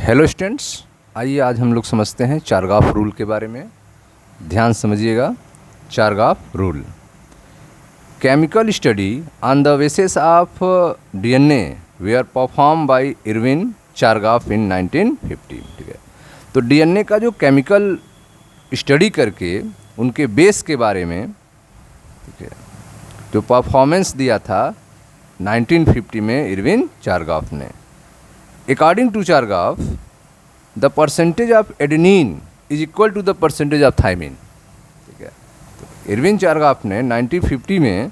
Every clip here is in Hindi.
हेलो स्टूडेंट्स, आइए आज हम लोग समझते हैं चारगाफ रूल के बारे में। ध्यान समझिएगा। Chargaff rule, chemical study on the basis of DNA were perform by Erwin Chargaff in 1950। ठीक है, तो डीएनए का जो केमिकल स्टडी करके उनके बेस के बारे में, ठीक है, जो परफॉर्मेंस दिया था 1950 में इरविन चारगाफ ने। According to Chargaff, the percentage of adenine is equal to the percentage of thymine। ठीक है, तो इरविन चारगाफ ने 1950 में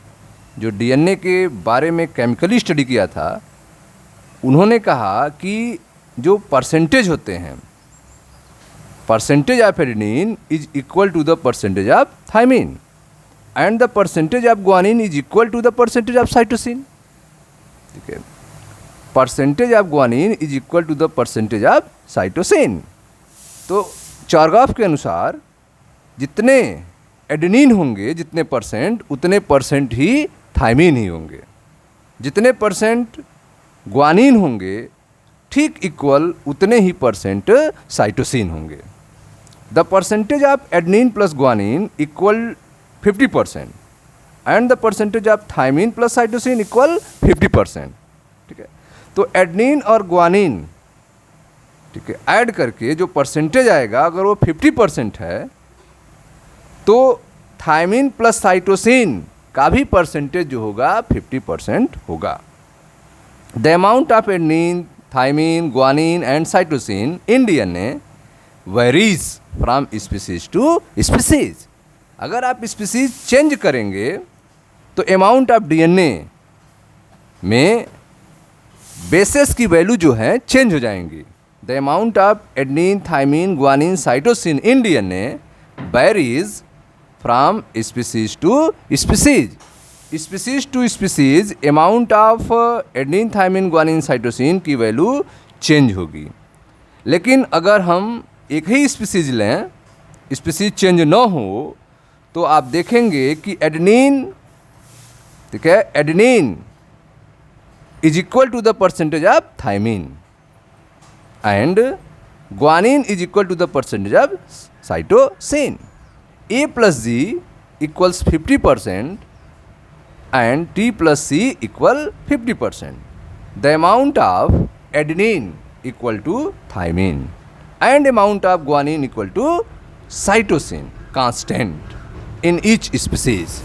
जो डीएनए के बारे में केमिकली स्टडी किया था, उन्होंने कहा कि जो परसेंटेज होते हैं, percentage of adenine is equal to the percentage of thymine and the percentage of guanine is equal to the percentage of cytosine. ठीक है, percentage of guanine is equal to the percentage of cytosine. तो चारगाफ के अनुसार जितने एडेनिन होंगे, जितने परसेंट, उतने परसेंट ही थाइमिन ही होंगे। जितने परसेंट ग्वानिन होंगे, ठीक इक्वल उतने ही परसेंट साइटोसिन होंगे। The percentage of adenine plus guanine equal 50% and the percentage of thymine plus cytosine equal 50%। ठीक है, तो एडेनिन और ग्वानिन, ठीक है, ऐड करके जो परसेंटेज आएगा, अगर वो 50% है तो थाइमिन प्लस साइटोसिन का भी परसेंटेज जो होगा 50% होगा। The amount of adenine, thymine, guanine and cytosine in DNA varies from species to species. अगर आप स्पीसीज चेंज करेंगे तो अमाउंट ऑफ डीएनए में बेसेस की वैल्यू जो है चेंज हो जाएंगी। The amount of adenine, thymine, guanine, cytosine in DNA varies from species to species. Species to species amount of adenine, thymine, guanine, cytosine की वैल्यू चेंज होगी। लेकिन अगर हम एक ही स्पीसीज लें, स्पीसीज चेंज न हो, तो आप देखेंगे कि एडेनिन, ठीक है, adenine is equal to the percentage of thymine and guanine is equal to the percentage of cytosine. A plus G equals 50% and T plus C equal 50%. The amount of adenine equal to thymine and amount of guanine equal to cytosine constant in each species.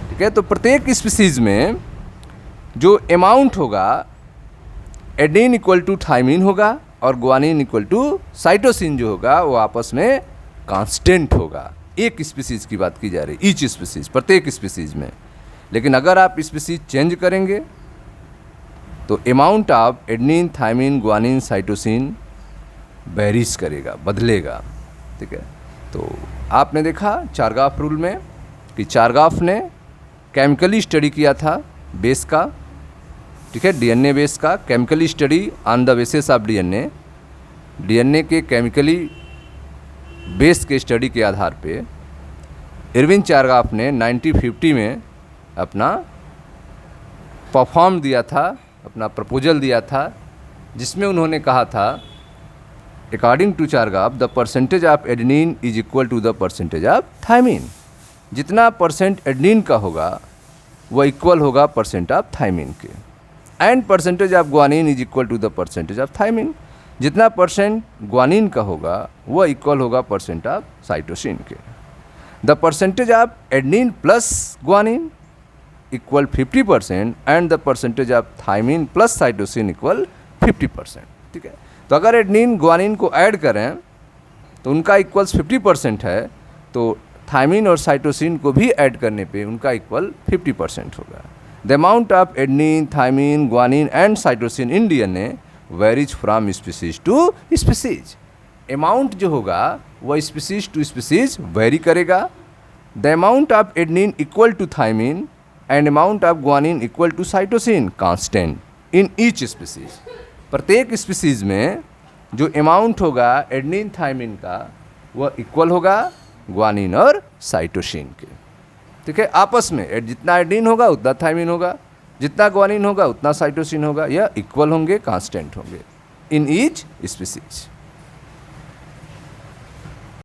ठीक है, तो प्रत्येक स्पीसीज में जो अमाउंट होगा, एडेनिन इक्वल टू थाइमिन होगा और ग्वानिन इक्वल टू साइटोसिन जो होगा वो आपस में कांस्टेंट होगा। एक स्पीसीज की बात की जा रही, ईच स्पीसीज, प्रत्येक स्पीसीज में। लेकिन अगर आप स्पीसीज चेंज करेंगे तो amount of adenine, thymine, guanine, cytosine varies करेगा, बदलेगा। ठीक है, तो आपने देखा चारगाफ रूल में कि चारगाफ ने केमिकली स्टडी किया था बेस का, ठीक है, डीएनए बेस का, chemically study on the basis of DNA. DNA के केमिकली बेस के स्टडी के आधार पे इरविन चारगाफ ने 1950 में अपना परफॉर्म दिया था, अपना प्रपोजल दिया था, जिसमें उन्होंने कहा था according to Chargaff the percentage of adenine is equal to the percentage of thymine. जितना परसेंट एडेनिन का होगा वह इक्वल होगा परसेंट ऑफ थाइमिन के, and percentage of guanine is equal to the percentage of thymine. जितना परसेंट ग्वानिन का होगा वह इक्वल होगा परसेंट ऑफ साइटोसिन के। The percentage of adenine plus guanine equal 50% and the percentage of thymine plus cytosine equal 50%। ठीक है, तो अगर एडेनिन ग्वानिन को ऐड करें तो उनका इक्वल्स 50% है, तो थाइमिन और साइटोसिन को भी ऐड करने पे उनका इक्वल 50% होगा। The amount of adenine, thymine, guanine and cytosine in DNA varies from species to species. Amount जो होगा वह स्पीसीज टू स्पीसीज वेरी करेगा। The amount of adenine equal to thymine and amount of guanine equal to cytosine constant in each species. प्रत्येक स्पीसीज में जो अमाउंट होगा एडेनिन, थाइमिन का, वह इक्वल होगा ग्वानिन और साइटोसिन के। ठीक है, आपस में जितना एडेनिन होगा उतना थाइमिन होगा, जितना ग्वानिन होगा उतना साइटोसिन होगा, यह इक्वल होंगे, कांस्टेंट होंगे। in each species.